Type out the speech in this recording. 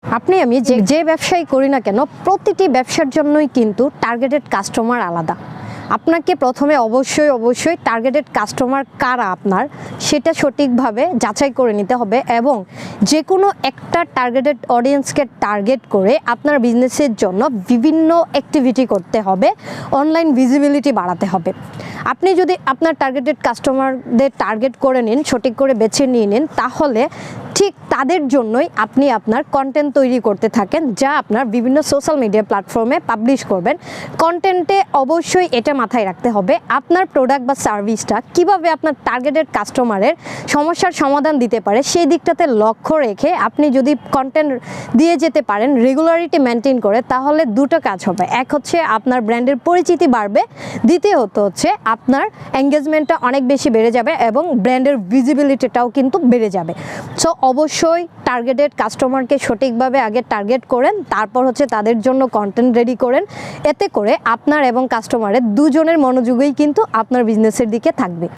আপনি আমি যে ব্যবসাই করি না কেন প্রতিটি ব্যবসার জন্যই কিন্তু টার্গেটেড কাস্টমার আলাদা। আপনাকে প্রথমে অবশ্যই টার্গেটেড কাস্টমার কারা আপনার সেটা সঠিকভাবে যাচাই করে নিতে হবে এবং যে কোনো একটা টার্গেটেড অডিয়েন্সকে টার্গেট করে আপনার বিজনেসের জন্য বিভিন্ন অ্যাক্টিভিটি করতে হবে, অনলাইন ভিজিবিলিটি বাড়াতে হবে। আপনি যদি আপনার টার্গেটেড কাস্টমারদের টার্গেট করে নিন, সঠিক করে বেছে নিয়ে নিন, তাহলে ঠিক তাদের জন্যই আপনি আপনার কন্টেন্ট তৈরি করতে থাকেন, যা আপনার বিভিন্ন সোশ্যাল মিডিয়া প্ল্যাটফর্মে পাবলিশ করবেন। কন্টেন্টে অবশ্যই এটা মাথায় রাখতে হবে আপনার প্রোডাক্ট বা সার্ভিসটা কিভাবে আপনার টার্গেটেড কাস্টমারের সমস্যার সমাধান দিতে পারে সেই দিকটাতে লক্ষ্য রেখে আপনি যদি কন্টেন্ট দিয়ে যেতে পারেন রেগুলারিটি মেনটেন করে, তাহলে দুটো কাজ হবে। এক হচ্ছে আপনার ব্র্যান্ডের পরিচিতি বাড়বে, দ্বিতীয়ত হচ্ছে আপনার এঙ্গেজমেন্টটা অনেক বেশি বেড়ে যাবে এবং ব্র্যান্ডের ভিজিবিলিটিটাও কিন্তু বেড়ে যাবে। সো অবশ্যই টার্গেটেড কাস্টমারকে সঠিকভাবে আগে টার্গেট করেন, তারপর হচ্ছে তাদের জন্য কন্টেন্ট রেডি করেন। এতে করে আপনার এবং কাস্টমারের দুজনের মনোযোগই কিন্তু আপনার বিজনেসের দিকে থাকবে।